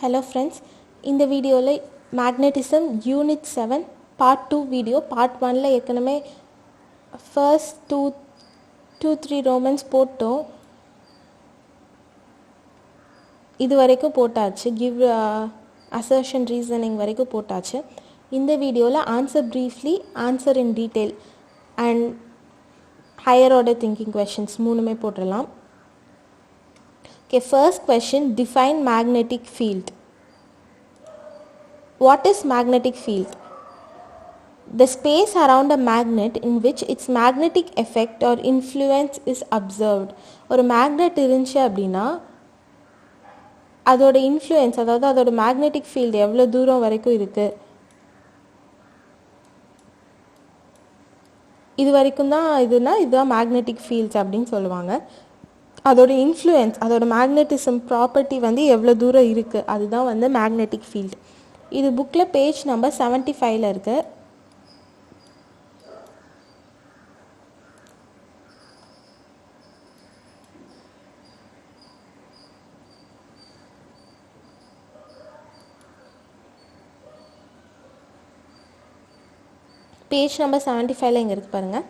Hello friends, இந்த வீடியோவில் magnetism unit 7 part 2 video. Part 1ல் ஏற்கனவே ஃபர்ஸ்ட் 2-3 ரோமன்ஸ் போட்டோம், இது வரைக்கும் போட்டாச்சு. கிவ் அசர்ஷன் ரீசனிங் வரைக்கும் போட்டாச்சு. இந்த வீடியோவில் answer briefly, answer in detail and higher order thinking questions மூணுமே போட்டுடலாம். Okay, first question, define magnetic field. What is magnetic field? The space around a magnet in which its magnetic effect or influence is observed. ஒரு magnet இருந்துச்சு அப்படின்னா அதோட influence, அதாவது அதோட magnetic field எவ்வளோ தூரம் வரைக்கும் இருக்குது, இது வரைக்கும் தான் இதுதான் மேக்னெட்டிக் ஃபீல்ட்ஸ் அப்படின்னு சொல்லுவாங்க. அதோட இன்ஃப்ளூயன்ஸ், அதோட மேக்னெட்டிசம் ப்ராப்பர்ட்டி எவ்வளோ தூரம் இருக்குது, அதுதான் மேக்னெட்டிக் ஃபீல்டு. இது புக்கில் பேஜ் நம்பர் 75ல் இருக்குது. பேஜ் நம்பர் 75ல் இங்கே இருக்குது பாருங்கள்.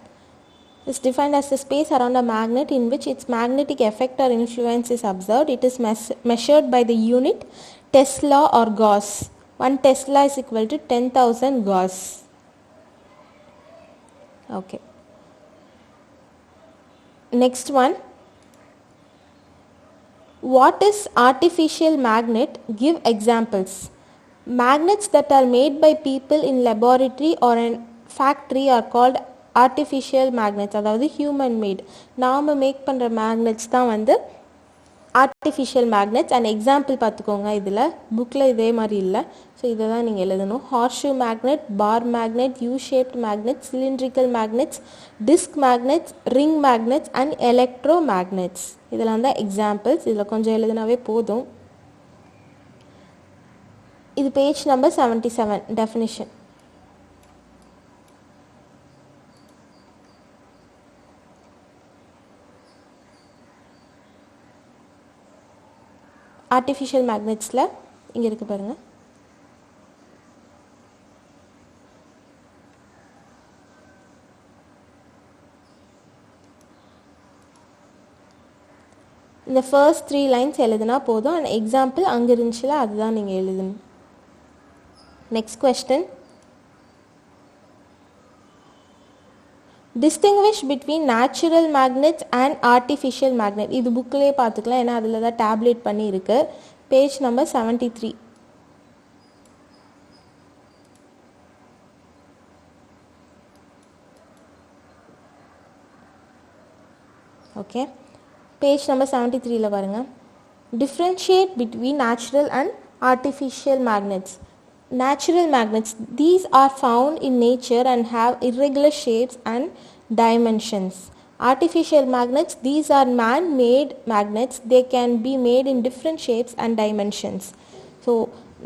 is defined as the space around a magnet in which its magnetic effect or influence is observed. It is measured by the unit Tesla or Gauss. 1 Tesla is equal to 10,000 Gauss. Okay. Next one. What is artificial magnet? Give examples. Magnets that are made by people in laboratory or in factory are called artificial magnets, அதாவது human mat. நாம் make பண்ணுற magnets தான் artificial magnets. And example பார்த்துக்கோங்க, இதில் புக்கில் இதே மாதிரி இல்லை, ஸோ இதை தான் நீங்கள் எழுதணும். Horseshoe magnet, bar magnet, U shaped magnet, cylindrical magnets, disc magnets, ring magnets and electro magnets. இதெல்லாம் தான் எக்ஸாம்பிள்ஸ். இதில் கொஞ்சம் எழுதினாவே போதும். இது பேஜ் நம்பர் 77 டெஃபினிஷன். ஆர்டிஃபிஷியல் மேக்னெட்ஸில் இங்கே இருக்குது பாருங்கள். இந்த ஃபர்ஸ்ட் 3 லைன்ஸ் எழுதுனா போதும். அண்ட் எக்ஸாம்பிள் அங்கே இருந்துச்சுல, அதுதான் நீங்கள் எழுதணும். Next question, distinguish between natural magnets and artificial magnet. இது புக்கிலே பார்த்துக்கலாம், ஏன்னா அதில் தான் டேப்லெட் பண்ணி இருக்கு. Page number 73. Okay, page number 73ல பாருங்கள். differentiate between natural and artificial magnets. Natural magnets, these are found in nature and have irregular shapes and dimensions. Artificial magnets, these are man-made magnets. They can be made in different shapes and dimensions. So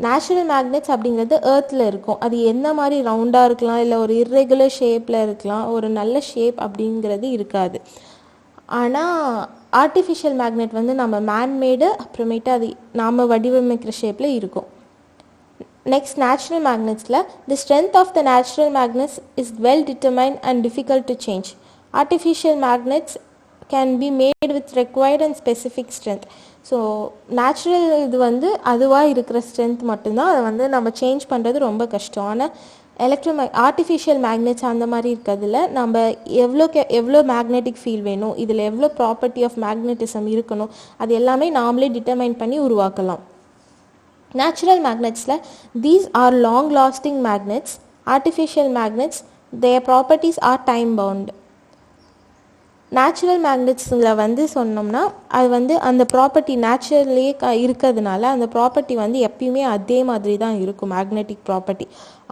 natural magnets அப்படிங்கிறது earthல இருக்கும். அது என்ன மாதிரி ரவுண்டாக இருக்கலாம், இல்லை ஒரு irregular ஷேப்பில் இருக்கலாம், ஒரு நல்ல ஷேப் அப்படிங்கிறது இருக்காது. ஆனால் ஆர்டிஃபிஷியல் மேக்னெட் நம்ம மேன்மேடு, அப்புறமேட்டு அது நாம் வடிவமைக்கிற ஷேப்பில் இருக்கும். Next, natural magnets. The strength of the natural magnets is well determined and difficult to change. Artificial magnets can be made with required and specific strength. So natural இது அதுவாக இருக்கிற strength மட்டும்தான், அதை நம்ம சேஞ்ச் பண்ணுறது ரொம்ப கஷ்டம். ஆனால் ஆர்டிஃபிஷியல் மேக்னெட்ஸ் அந்த மாதிரி இருக்கிறதுல நம்ம எவ்வளோ மேக்னெட்டிக் ஃபீல் வேணும், இதில் எவ்வளோ ப்ராப்பர்ட்டி ஆஃப் மேக்னெட்டிசம் இருக்கணும், அது எல்லாமே நாமளே டிட்டர்மைன் பண்ணி உருவாக்கலாம். Natural magnets, these are long lasting magnets. Artificial magnets, their properties are time bound. Natural magnetsல சொன்னோம்னா அது அந்த ப்ராப்பர்ட்டி நேச்சுரல்லே இருக்கிறதுனால அந்த ப்ராப்பர்ட்டி எப்பயுமே அதே மாதிரி தான் இருக்கும், மேக்னெட்டிக் ப்ராப்பர்ட்டி.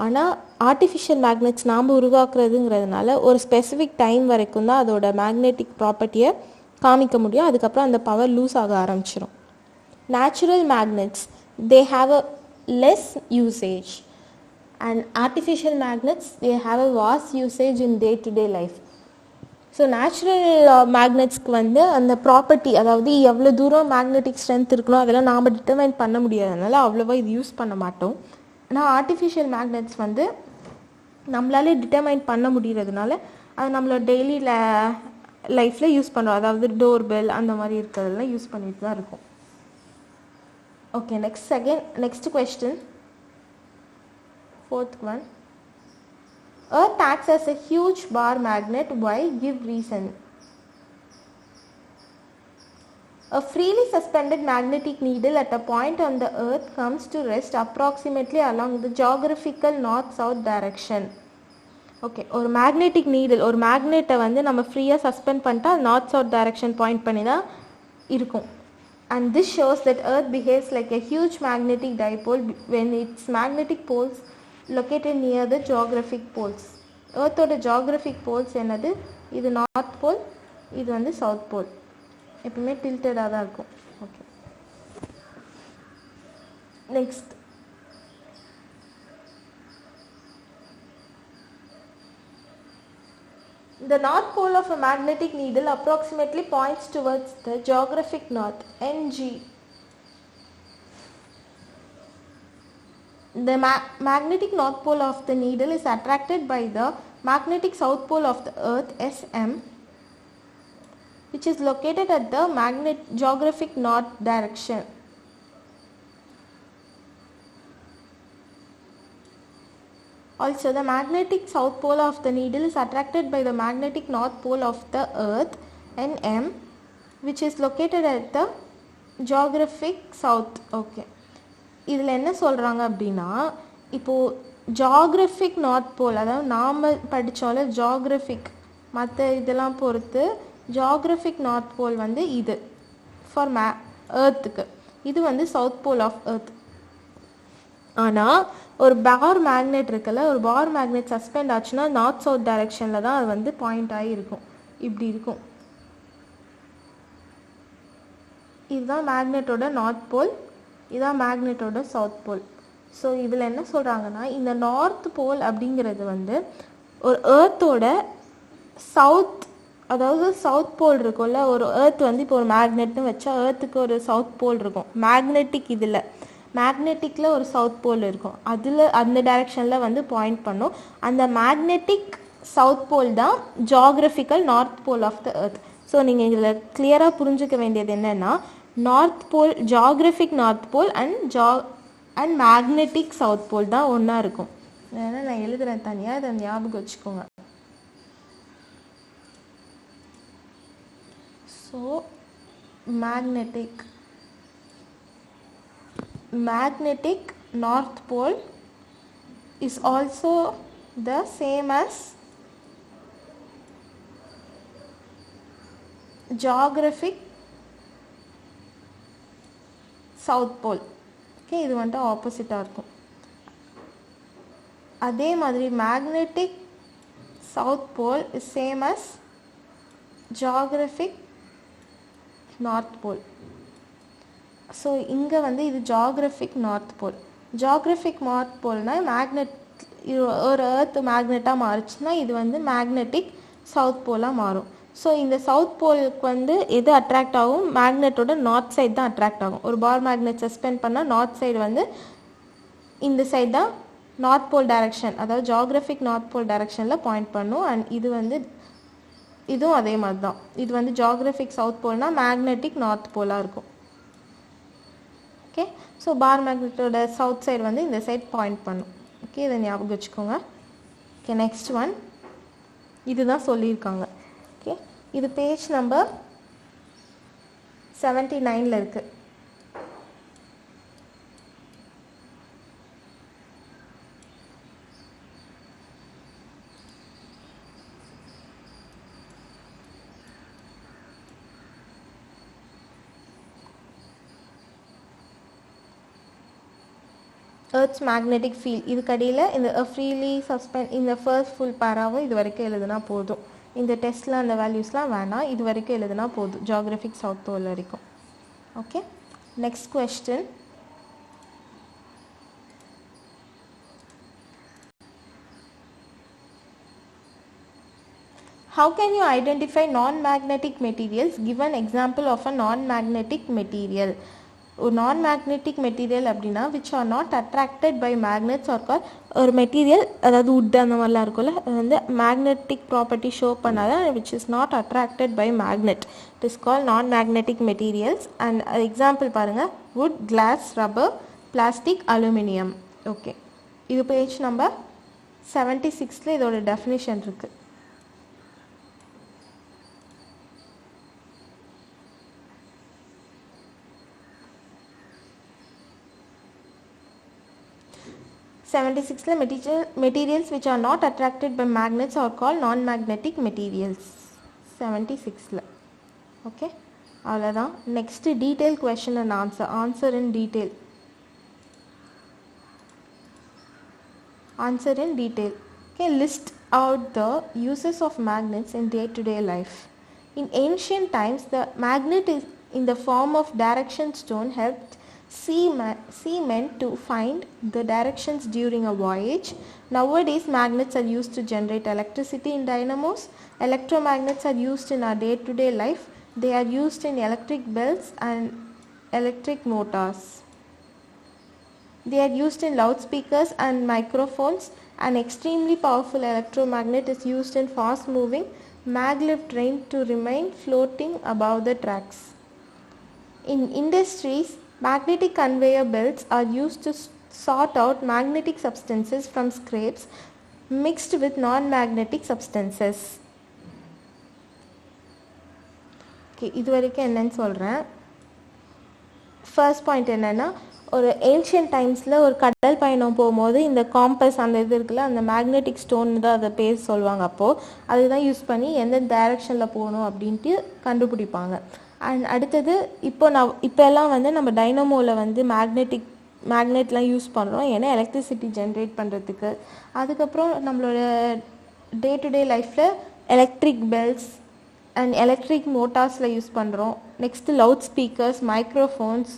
ஆனால் ஆர்டிஃபிஷியல் மேக்னெட்ஸ் நாம் உருவாக்குறதுங்கிறதுனால ஒரு ஸ்பெசிஃபிக் டைம் வரைக்கும் தான் அதோட மேக்னெட்டிக் ப்ராப்பர்ட்டியை காமிக்க முடியும். அதுக்கப்புறம் அந்த பவர் லூஸ் ஆக ஆரம்பிச்சிடும். Natural magnets, they have a less usage, and artificial magnets, they have a vast usage in day-to-day life. So natural மேக்னெட்ஸ்க்கு வந்து அந்த ப்ராப்பர்ட்டி, அதாவது எவ்வளோ தூரம் மேக்னெட்டிக் ஸ்ட்ரென்த் இருக்கணும் அதெல்லாம் நாம் டிட்டர்மைன் பண்ண முடியாதனால அவ்வளோவா இது யூஸ் பண்ண மாட்டோம். ஆனால் ஆர்டிஃபிஷியல் மேக்னெட்ஸ் வந்து நம்மளாலே டிட்டர்மைன் பண்ண முடிகிறதுனால அது நம்மளோட டெய்லி லைஃப்பில் யூஸ் பண்ணுறோம். அதாவது டோர் பெல் அந்த மாதிரி இருக்கிறதெல்லாம் யூஸ் பண்ணிட்டு தான் இருக்கும். Okay, next question, fourth one. Earth acts as a huge bar magnet. Why? Give reason. A freely suspended magnetic needle at a point on the earth comes to rest approximately along the geographical north-south direction. Okay, ஒரு magnetic needle, ஒரு மேக்னெட்டை வந்து நம்ம ஃப்ரீயாக suspend பண்ணிட்டா north south direction point பண்ணி தான் இருக்கும். And this shows that earth behaves like a huge magnetic dipole when its magnetic poles located near the geographic poles. எர்த்தோட ஜியோகிராஃபிக் போல்ஸ் என்னது? இது நார்த் போல், இது வந்து சவுத் போல். எப்பவுமே டில்டடாக தான் இருக்கும். Okay, next, the north pole of a magnetic needle approximately points towards the geographic north, NG. The magnetic north pole of the needle is attracted by the magnetic south pole of the earth, SM, which is located at the geographic north direction. Also, the magnetic south pole of the needle is attracted by the magnetic north pole of the earth, NM, which is located at the geographic south. Okay, இதில் என்ன சொல்கிறாங்க அப்படின்னா, இப்போது geographic north போல், அதாவது நாம் படித்தோம்ல geographic, மற்ற இதெல்லாம் பொறுத்து ஜியோகிராஃபிக் நார்த் போல் வந்து இது ஃபார் எர்த்துக்கு, இது வந்து சவுத் போல் ஆஃப் எர்த். ஆனால் ஒரு பார் மேக்னெட் இருக்குல்ல, ஒரு பார் மேக்னெட் சஸ்பெண்ட் ஆச்சுன்னா நார்த் சவுத் டைரெக்ஷனில் தான் அது வந்து பாயிண்ட் ஆகி இருக்கும். இப்படி இருக்கும். இதுதான் மேக்னெட்டோட நார்த் போல், இதுதான் மேக்னெட்டோட சவுத் போல். ஸோ இதில் என்ன சொல்கிறாங்கன்னா, இந்த நார்த் போல் அப்படிங்கிறது வந்து ஒரு எர்த்தோட சவுத், அதாவது சவுத் போல் இருக்கும்ல, ஒரு எர்த் வந்து இப்போ ஒரு மேக்னெட்னு வச்சா எர்த்துக்கு ஒரு சவுத் போல் இருக்கும். மேக்னெட்டிக் இதில் மேக்னெட்டிக்கில் ஒரு சவுத் போல் இருக்கும், அதில் அந்த டைரெக்ஷனில் வந்து பாயிண்ட் பண்ணும். அந்த மேக்னெட்டிக் சவுத் போல் தான் geographical north pole of the earth. So நீங்கள் இதில் கிளியராக புரிஞ்சுக்க வேண்டியது என்னென்னா, north pole, geographic north pole and magnetic south pole தான் ஒன்றா இருக்கும். ஏன்னா நான் எழுதுகிறேன் தனியாக, இதை ஞாபகம் வச்சுக்கோங்க. So magnetic north pole is also the same as geographic south pole. Okay, இது வந்துட்டு ஆப்போசிட்டாக இருக்கும். அதே மாதிரி magnetic south pole is same as geographic north pole. So இங்கே வந்து இது geographic north pole. Geographic north போல்னால் மேக்னெட், ஒரு எர்த் மேக்னெட்டாக மாறுச்சுன்னா இது வந்து மேக்னெட்டிக் சவுத் போலாக மாறும். ஸோ இந்த சவுத் போலுக்கு வந்து எது அட்ராக்ட் ஆகும்? மேக்னெட்டோட நார்த் சைடு தான் அட்ராக்ட் ஆகும். ஒரு பார் மேக்னெட் சஸ்பெண்ட் பண்ணால் நார்த் சைடு வந்து இந்த சைடு தான் நார்த் போல் டைரக்ஷன், அதாவது ஜியோகிராஃபிக் நார்த் போல் டைரக்ஷனில் பாயிண்ட் பண்ணும். அண்ட் இது வந்து இதுவும் அதே மாதிரி தான். இது வந்து ஜியோகிராஃபிக் சவுத் போல்னால் மேக்னெட்டிக் நார்த் போலாக இருக்கும். ஓகே, ஸோ பார் மேக்னெட்டோட சவுத் சைடு வந்து இந்த சைட் பாயிண்ட் பண்ணும். ஓகே, இதை ஞாபகம் வச்சுக்கோங்க. ஓகே, நெக்ஸ்ட் ஒன், இதுதான் சொல்லியிருக்காங்க. ஓகே, இது பேஜ் நம்பர் 79 இருக்குது. எர்த்ஸ் மேக்னெட்டிக் ஃபீல்ட், இதுக்கடியில் இந்த ஃப்ரீலி சஸ்பெண்ட், இந்த ஃபர்ஸ்ட் ஃபுல் பேராவும் இது வரைக்கும் எழுதுனா போதும். இந்த டெஸ்ட்டில் அந்த வேல்யூஸ்லாம் வேணாம், இது வரைக்கும் எழுதுனா போதும், ஜியோகிராஃபிக் சவுத் போல் வரைக்கும். Okay, next question. How can you identify non-magnetic materials? Give an example of a non-magnetic material. ஒரு non-magnetic material அப்படின்னா which are not attracted by magnets or called ஒரு மெட்டீரியல், அதாவது wood அந்த மாதிரிலாம் இருக்கும்ல, அது வந்து magnetic property ஷோ பண்ணாத which is not attracted by magnet, it is called non-magnetic materials. and example பாருங்க, wood, glass, rubber, plastic, aluminum. Okay, இது பேஜ் நம்பர் 76ல இதோட டெஃபினிஷன் இருக்குது. materials which are not attracted by magnets are called non-magnetic materials. 76ல ஓகே, அவ்வளோதான். Next detail question and answer in detail. Okay, list out the uses of magnets in day-to-day life. In ancient times, the magnet is in the form of direction stone helped seamen to find the directions during a voyage. Nowadays, magnets are used to generate electricity in dynamos. Electromagnets are used in our day-to-day life. They are used in electric bells and electric motors. They are used in loudspeakers and microphones. An extremely powerful electromagnet is used in fast-moving maglev train to remain floating above the tracks. In industries, magnetic conveyor belts are used to sort out magnetic substances from scraps mixed with non-magnetic substances. Okay, இது வரைக்கும் என்னன்னு சொல்கிறேன். First point என்னென்னா, ஒரு ancient டைம்ஸில் ஒரு கடல் பயணம் போகும்போது இந்த காம்பஸ் அந்த இது இருக்குல்ல, அந்த மேக்னெட்டிக் ஸ்டோன் தான் அதை பேர் சொல்லுவாங்க. அப்போது அதுதான் யூஸ் பண்ணி எந்த டைரெக்ஷனில் போகணும் அப்படின்ட்டு கண்டுபிடிப்பாங்க. அண்ட் அடுத்தது இப்போல்லாம் வந்து நம்ம டைனமோவில் வந்து மேக்னெட்லாம் யூஸ் பண்ணுறோம், ஏன்னா எலக்ட்ரிசிட்டி ஜென்ரேட் பண்ணுறதுக்கு. அதுக்கப்புறம் நம்மளோட டே டு டே லைஃப்பில் எலக்ட்ரிக் பெல்ஸ் அண்ட் எலக்ட்ரிக் மோட்டார்ஸில் யூஸ் பண்ணுறோம். Next loud speakers, microphones.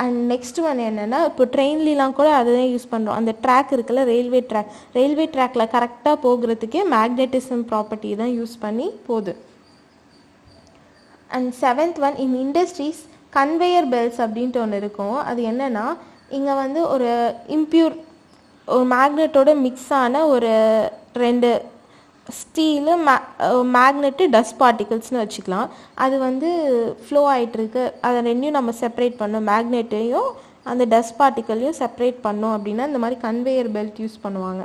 And next one என்னென்னா, இப்போ ட்ரெயின்லாம் கூட அதை தான் யூஸ் பண்ணுறோம். அந்த ட்ராக் இருக்குல்ல, ரயில்வே ட்ராக்கில் கரெக்டாக போகிறதுக்கே மேக்னெட்டிசம் ப்ராப்பர்ட்டி தான் யூஸ் பண்ணி போகுது. And seventh one, in industries conveyor belts அப்படின்ட்டு ஒன்று இருக்கும். அது என்னென்னா, இங்கே வந்து ஒரு மேக்னெட்டோட மிக்ஸ் ஆன ஒரு ரெண்டு ஸ்டீலு மேக்னெட்டு டஸ்ட் பார்ட்டிகல்ஸ்னு வச்சுக்கலாம். அது வந்து ஃப்ளோ ஆகிட்டுருக்கு, அதை ரெண்டையும் நம்ம செப்பரேட் பண்ணோம், மேக்னெட்டையும் அந்த டஸ்ட் பார்ட்டிக்கலையும் செப்பரேட் பண்ணோம் அப்படின்னா இந்த மாதிரி கன்வேயர் பெல்ட் யூஸ் பண்ணுவாங்க.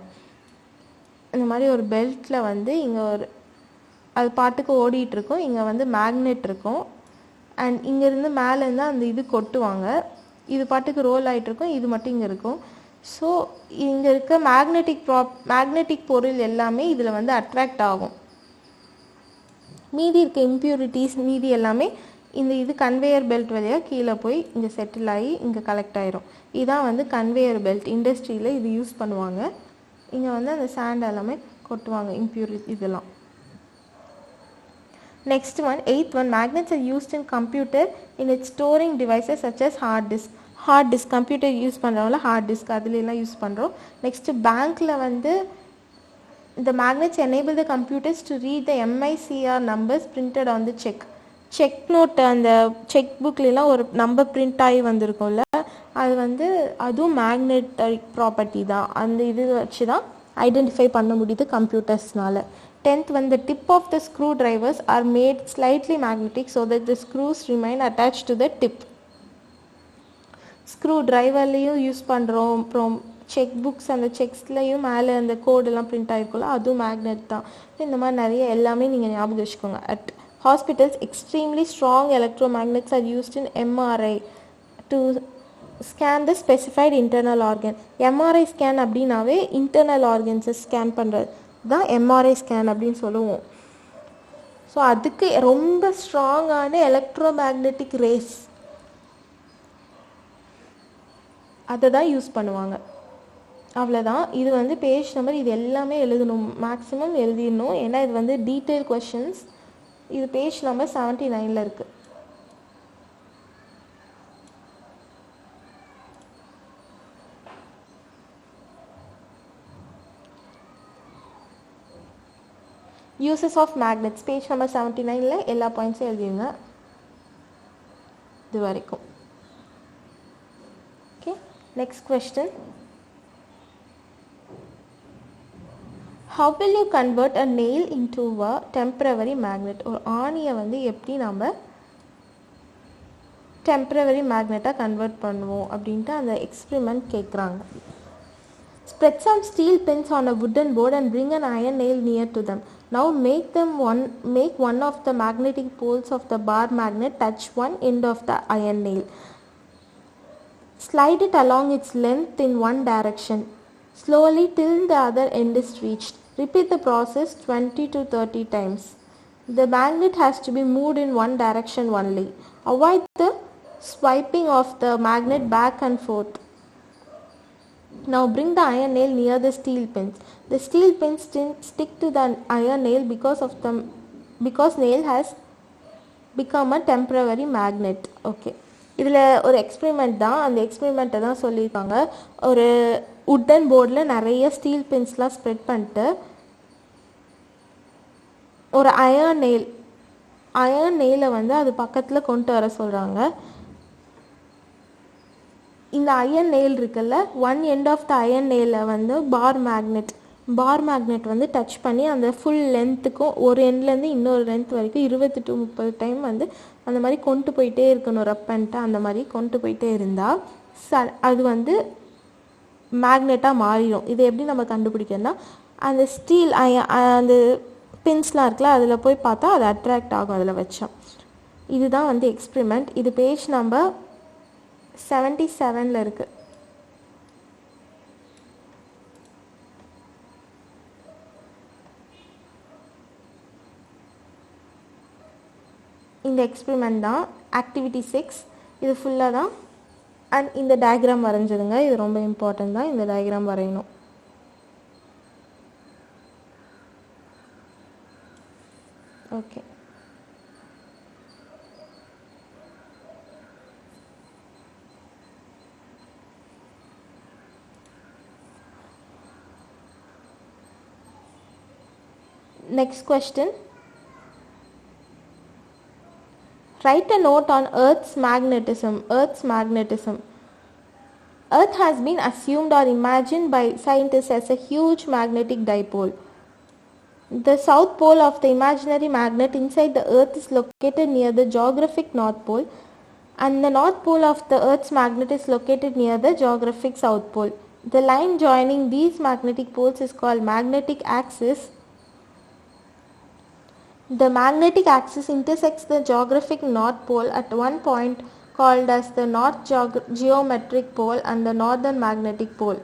இந்த மாதிரி ஒரு பெல்ட்டில் வந்து இங்கே ஒரு அது பாட்டுக்கு ஓடிட்டுருக்கும், இங்கே வந்து மேக்னெட் இருக்கும். அண்ட் இங்கேருந்து மேலேருந்து அந்த இது கொட்டுவாங்க, இது பாட்டுக்கு ரோல் ஆகிட்டுருக்கும், இது மட்டும் இங்கே இருக்கும். ஸோ இங்கே இருக்க மேக்னெட்டிக் பொருள் எல்லாமே இதில் வந்து அட்ராக்ட் ஆகும். மீதி இருக்க இம்ப்யூரிட்டிஸ் மீதி எல்லாமே இது கன்வேயர் பெல்ட் வழியாக கீழே போய் இங்கே செட்டில் ஆகி இங்கே கலெக்ட் ஆகிரும். இதுதான் வந்து கன்வேயர் பெல்ட். இண்டஸ்ட்ரியில் இது யூஸ் பண்ணுவாங்க. இங்கே வந்து அந்த சாண்ட் எல்லாமே கொட்டுவாங்க, இம்ப்யூரிட்டி இதெல்லாம். Next one, eighth one, magnets are used in computer in its storing devices such as hard disk. Computer use பண்ணுறவங்கள ஹார்ட் டிஸ்க் அதுலாம் யூஸ் பண்ணுறோம். நெக்ஸ்ட்டு பேங்க்கில் வந்து the magnets enable the computers to read the MICR numbers printed on the cheque note, அந்த cheque புக்லாம் ஒரு number print ஆகி வந்திருக்கும்ல, அது வந்து அதுவும் மேக்னெட்டிக் ப்ராப்பர்ட்டி தான். அந்த இது வச்சு தான் ஐடென்டிஃபை பண்ண முடியுது கம்ப்யூட்டர்ஸ்னால. 10th, when the tip of the screwdrivers are made slightly magnetic so that the screws remain attached to the tip. Screw ட்ரைவர்லேயும் யூஸ் பண்ணுறோம். அப்புறம் செக் புக்ஸ், அந்த செக்ஸ்லேயும் மேலே அந்த கோடெல்லாம் பிரிண்ட் ஆகிருக்கும்ல, அதுவும் மேக்னெட் தான். இந்த மாதிரி நிறைய எல்லாமே நீங்கள் ஞாபகம் வச்சுக்கோங்க. At hospitals extremely strong electromagnets are used in MRI to scan the specified internal organ. MRI scan அப்படின்னாவே இன்டர்னல் ஆர்கன்ஸை ஸ்கேன் பண்ணுறது தான் MRI ஸ்கேன் அப்படின்னு சொல்லுவோம். ஸோ அதுக்கு ரொம்ப ஸ்ட்ராங்கான எலக்ட்ரோமேக்னெட்டிக் ரேஸ் அதை தான் யூஸ் பண்ணுவாங்க. அவ்வளோதான். இது வந்து பேஜ் நம்பர், இது எல்லாமே எழுதணும், மேக்ஸிமம் எழுதிடணும், ஏன்னா இது வந்து டீட்டெயில் கொஷின்ஸ். இது பேஜ் நம்பர் 79 இருக்குது. uses of magnets page number 79ல எல்லா பாயிண்ட்ஸும் எழுதிருங்க இது வரைக்கும். Okay, next question. How will you convert a nail into a temporary magnet? ஒரு ஆணியை வந்து எப்படி நம்ம டெம்பரவரி மேக்னெட்டாக கன்வெர்ட் பண்ணுவோம் அப்படின்ட்டு அந்த எக்ஸ்பெரிமெண்ட் கேட்குறாங்க. Spread some steel pins on a wooden board and bring an iron nail near to them. Now make one of the magnetic poles of the bar magnet touch one end of the iron nail. Slide it along its length in one direction, slowly till the other end is reached. Repeat the process 20 to 30 times. The magnet has to be moved in one direction only. Avoid the swiping of the magnet back and forth. Now bring the iron nail near the steel pins. The steel pins stick to the iron nail because nail has become a temporary magnet. Okay, இதில் ஒரு experiment தான், அந்த எக்ஸ்பெரிமெண்ட்டை தான் சொல்லியிருக்காங்க. ஒரு wooden போர்டில் நிறைய steel பின்ஸ்லாம் spread பண்ணிட்டு ஒரு அயர்ன் நெயிலை வந்து அது பக்கத்தில் கொண்டு வர சொல்கிறாங்க. இந்த அயர்ன் நெயில் இருக்குல்ல, one end of the iron நெயிலை வந்து பார் மேக்னெட் வந்து டச் பண்ணி அந்த ஃபுல் லென்த்துக்கும் ஒரு எண்ட்லேருந்து இன்னொரு லென்த் வரைக்கும் 20 to 30 டைம் வந்து அந்த மாதிரி கொண்டு போயிட்டே இருக்கணும். ரப் பண்ணிட்டு அந்த மாதிரி கொண்டு போயிட்டே இருந்தால் அது வந்து மேக்னெட்டாக மாறிடும். இதை எப்படி நம்ம கண்டுபிடிக்கணும்னா, அந்த ஸ்டீல் அந்த பின்ஸ்லாம் இருக்குல்ல, அதில் போய் பார்த்தா அது அட்ராக்ட் ஆகும் அதில் வச்சோம். இதுதான் வந்து எக்ஸ்பெரிமெண்ட். இது பேஜ் நம்பர் 77ல் இருக்குது. இந்த எக்ஸ்பெரிமெண்ட் தான் ஆக்டிவிட்டி 6. இது ஃபுல்லாக தான். அண்ட் இந்த டயக்ராம் வரைஞ்சிருங்க, இது ரொம்ப இம்பார்ட்டன்ட் தான், இந்த டயக்ராம் வரையணும். Okay, next question. Write a note on Earth's magnetism. Earth has been assumed or imagined by scientists as a huge magnetic dipole. The south pole of the imaginary magnet inside the Earth is located near the geographic North Pole, and the North Pole of the Earth's magnet is located near the geographic South Pole. The line joining these magnetic poles is called magnetic axis. The magnetic axis intersects the geographic North Pole at one point called as the North Geometric Pole and the Northern Magnetic Pole.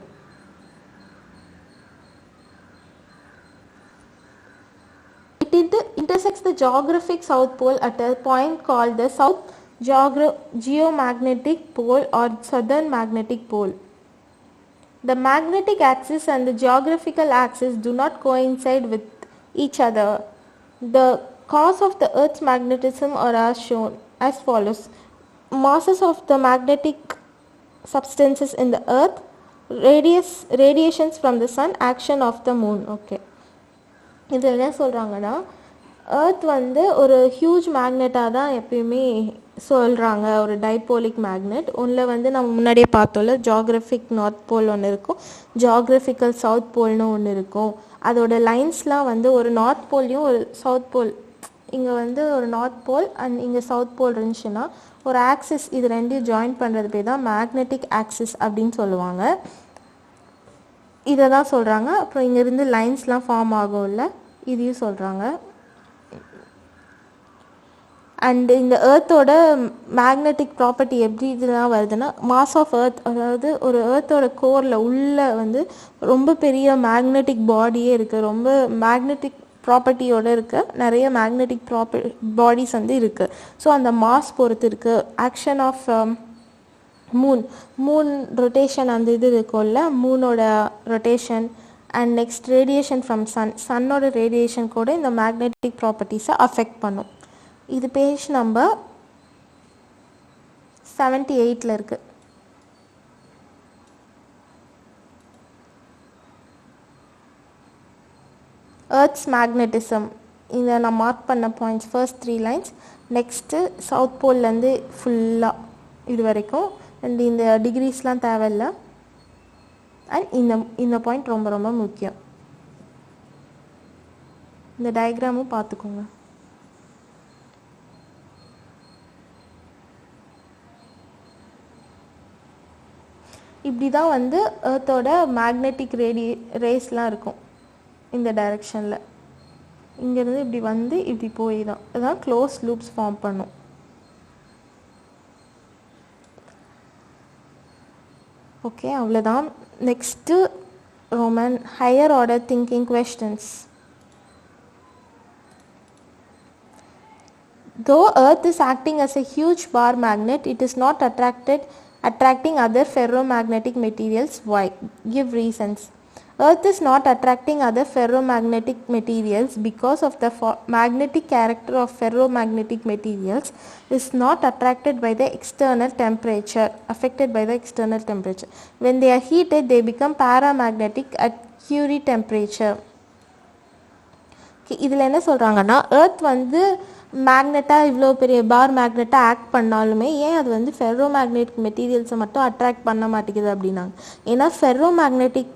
It intersects the geographic South Pole at a point called the South Geomagnetic Pole or Southern Magnetic Pole. The magnetic axis and the geographical axis do not coincide with each other. The cause of the Earth's magnetism are as shown as follows. Masses of the magnetic substances in the Earth, radiations from the sun, action of the moon. Okay, இது என்ன சொல்கிறாங்கன்னா, Earth வந்து ஒரு huge மேக்னெட்டாக தான் எப்பயுமே சொல்கிறாங்க, ஒரு டைபோலிக் magnet. ஒன்றில் வந்து நம்ம முன்னாடியே பார்த்தோம்ல, ஜியோகிராஃபிக் நார்த் போல் ஒன்று இருக்கும், ஜியோகிராஃபிக்கல் சவுத் போல்னு ஒன்று இருக்கும். அதோட லைன்ஸ்லாம் வந்து ஒரு நார்த் போல்லையும் ஒரு சவுத் போல், இங்கே வந்து ஒரு நார்த் போல் அண்ட் இங்கே சவுத் போல் இருந்துச்சுன்னா ஒரு ஆக்சிஸ், இது ரெண்டையும் ஜாயின் பண்ணுறது பேர் தான் மேக்னெட்டிக் ஆக்சிஸ் அப்படின்னு சொல்லுவாங்க. இதை தான் சொல்கிறாங்க. அப்புறம் இங்கேருந்து லைன்ஸ்லாம் ஃபார்ம் ஆகும்ல, இதையும் சொல்கிறாங்க. அண்டு இந்த ஏர்த்தோட மேக்னெட்டிக் ப்ராப்பர்ட்டி எப்படி இதெல்லாம் வருதுன்னா, மாஸ் ஆஃப் எர்த், அதாவது ஒரு ஏர்த்தோட கோரில் உள்ளே வந்து ரொம்ப பெரிய மேக்னெட்டிக் பாடியே இருக்குது, ரொம்ப மேக்னெட்டிக் ப்ராப்பர்ட்டியோடு இருக்குது, நிறைய மேக்னெட்டிக் பாடிஸ் வந்து இருக்குது. ஸோ அந்த மாஸ் பொறுத்து இருக்குது. ஆக்ஷன் ஆஃப் மூன் ரொட்டேஷன், அந்த இது இருக்கும்ல, மூனோட rotation and next radiation from சன்னோட ரேடியேஷன் கூட இந்த மேக்னெட்டிக் ப்ராப்பர்ட்டிஸை அஃபெக்ட் பண்ணும். இது பேஜ் நம்பர் 78ல் இருக்குது. Earth's magnetism. இந்த நான் மார்க் பண்ண points first 3 lines. Next south போல்லேருந்து ஃபுல்லாக இது வரைக்கும். அண்ட் இந்த டிகிரிஸ்லாம் தேவையில்லை. அண்ட் இந்த பாயிண்ட் ரொம்ப ரொம்ப முக்கியம். இந்த டயக்ராமும் பார்த்துக்கோங்க. இப்படி தான் வந்து எர்த்தோட மேக்னெட்டிக் ரேஸ்லாம் இருக்கும் இந்த டைரெக்ஷனில். இங்கேருந்து இப்படி வந்து இப்படி போய் தான் இதுதான் க்ளோஸ் லூப்ஸ் ஃபார்ம் பண்ணும். ஓகே, அவ்வளோதான். Next Roman higher order thinking questions. Though Earth is acting as a huge bar magnet, it is not attracting other ferromagnetic materials. Why? Give reasons. Earth is not attracting other ferromagnetic materials because of the magnetic character of ferromagnetic materials is not affected by the external temperature. When they are heated, they become paramagnetic at Curie temperature. இதில் என்ன சொல்கிறாங்கன்னா, earth வந்து மேக்னெட்டாக இவ்வளோ பெரிய பார் மேக்னெட்டாக act பண்ணாலுமே ஏன் அது வந்து ஃபெர்ரோ மேக்னெட்டிக் மெட்டீரியல்ஸை மட்டும் அட்ராக்ட் பண்ண மாட்டேங்குது அப்படின்னாங்க. ஏன்னா ஃபெர்ரோ மேக்னெட்டிக்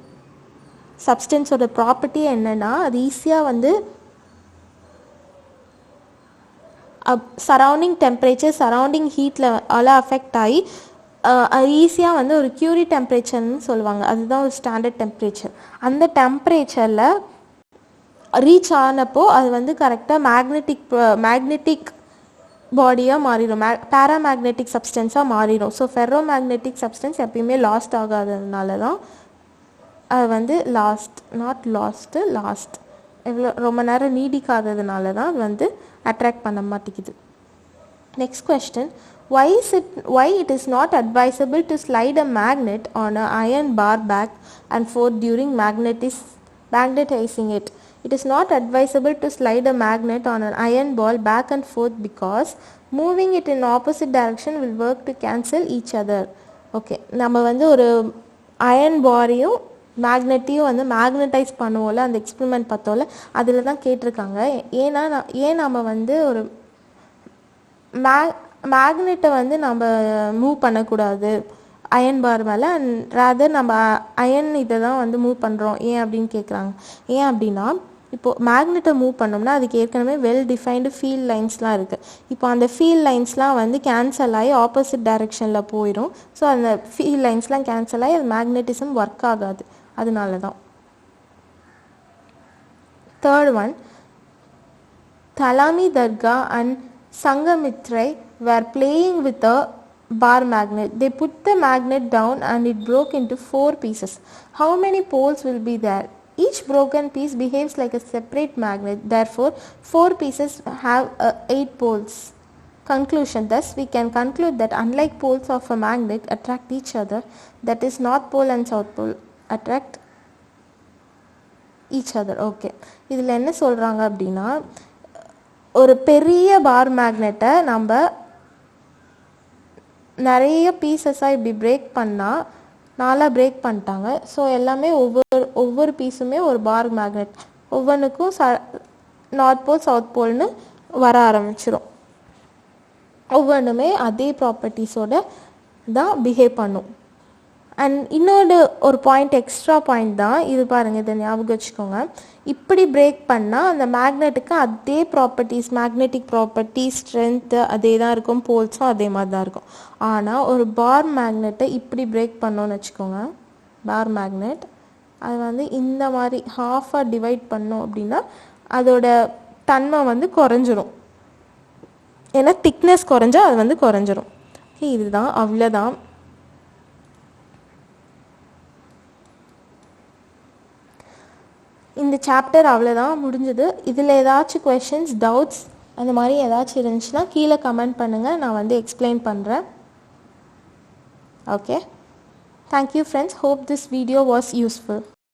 சப்ஸ்டன்ஸோட ப்ராப்பர்ட்டி என்னென்னா, அது ஈஸியாக வந்து சரௌண்டிங் டெம்பரேச்சர் சரௌண்டிங் ஹீட்டில் அஃபெக்ட் ஆகி அது ஈஸியாக வந்து ஒரு கியூரி டெம்பரேச்சர்னு சொல்லுவாங்க. அதுதான் ஒரு ஸ்டாண்டர்ட் டெம்பரேச்சர். அந்த டெம்பரேச்சரில் ரீச் ஆனப்போ அது வந்து கரெக்டாக மேக்னெட்டிக் பாடியாக மாறிடும், பேராமேக்னெட்டிக் சப்ஸ்டன்ஸாக மாறிடும். ஸோ ஃபெர்ரோ மேக்னெட்டிக் சப்ஸ்டன்ஸ் எப்பயுமே லாஸ்ட் ஆகாததுனால தான் அது வந்து லாஸ்ட் எவ்வளோ ரொம்ப நேரம் நீடிக்காததுனால தான் அது வந்து அட்ராக்ட் பண்ண மாட்டேங்குது. Next question, why it is not advisable to slide a magnet on an iron bar back and forth during magnetizing it. It is not advisable to slide a magnet on an iron ball back and forth because moving it in opposite direction will work to cancel each other. Okay, நம்ம வந்து ஒரு iron பாரையும் மேக்னெட்டையும் வந்து magnetise பண்ணுவோம்ல, அந்த experiment பார்த்தோம்ல, அதில் தான் கேட்டிருக்காங்க. ஏன் நம்ம வந்து ஒரு மேக்னெட்டை வந்து நம்ம மூவ் பண்ணக்கூடாது அயன் பார் மேலே, அண்ட் ரேதர் நம்ம அயன் இதை தான் வந்து மூவ் பண்ணுறோம் ஏன் அப்படின்னு கேட்குறாங்க. ஏன் அப்படின்னா, இப்போது மேக்னெட்டை மூவ் பண்ணோம்னா அதுக்கு ஏற்கனவே வெல் டிஃபைன்டு ஃபீல்ட் லைன்ஸ்லாம் இருக்குது. இப்போ அந்த ஃபீல்ட் லைன்ஸ்லாம் வந்து கேன்சல் ஆகி ஆப்போசிட் டைரெக்ஷனில் போயிடும். ஸோ அந்த ஃபீல்ட் லைன்ஸ்லாம் கேன்சல் ஆகி அது மேக்னெட்டிசம் ஒர்க் ஆகாது. அதனால தான். தேர்ட் ஒன், தலாமி தர்கா and Sangamithra were playing with a bar magnet. They put the magnet down and it broke into 4 pieces. How many poles will be there? Each broken piece behaves like a separate magnet. Therefore, 4 pieces have 8 poles. Conclusion. Thus, we can conclude that unlike poles of a magnet attract each other, that is North Pole and South Pole attract each other. Okay. இதில் என்ன சொல்கிறாங்க அப்படின்னா, ஒரு பெரிய பார் மேக்னெட்டை நம்ம நிறைய பீசஸாக இப்படி பிரேக் பண்ணால் 4 பிரேக் பண்ணிட்டாங்க. ஸோ எல்லாமே ஒவ்வொரு பீஸுமே ஒரு பார் மேக்னெட், ஒவ்வொன்றுக்கும் நார்த் போல் சவுத் போல்னு வர ஆரம்பிச்சிடும். ஒவ்வொன்றுமே அதே ப்ராப்பர்ட்டிஸோடு தான் பிஹேவ் பண்ணும். அண்ட் இன்னொரு ஒரு பாயிண்ட், எக்ஸ்ட்ரா பாயிண்ட் தான் இது, பாருங்கள், இதை ஞாபகம் வச்சுக்கோங்க. இப்படி பிரேக் பண்ணால் அந்த மேக்னெட்டுக்கு அதே ப்ராப்பர்ட்டிஸ், மேக்னெட்டிக் ப்ராப்பர்ட்டிஸ், ஸ்ட்ரென்த்து அதே தான் இருக்கும், போல்ஸும் அதே மாதிரி தான் இருக்கும். ஆனால் ஒரு பார் மேக்னெட்டை இப்படி பிரேக் பண்ணோன்னு வச்சுக்கோங்க, பார் மேக்னெட் அது வந்து இந்த மாதிரி ஹாஃபாக டிவைட் பண்ணோம் அப்படின்னா அதோட தன்மை வந்து குறைஞ்சிரும். ஏன்னா திக்னஸ் குறைஞ்சா அது வந்து குறைஞ்சிரும். இதுதான், அவ்வளோதான். இந்த சாப்டர் அவ்வளோதான், முடிஞ்சது. இதில் ஏதாச்சும் கொஷின்ஸ், டவுட்ஸ் அந்த மாதிரி ஏதாச்சும் இருந்துச்சுன்னா கீழே கமெண்ட் பண்ணுங்கள், நான் வந்து எக்ஸ்பிளைன் பண்ணுறேன். Okay, thank you friends. Hope this video was useful.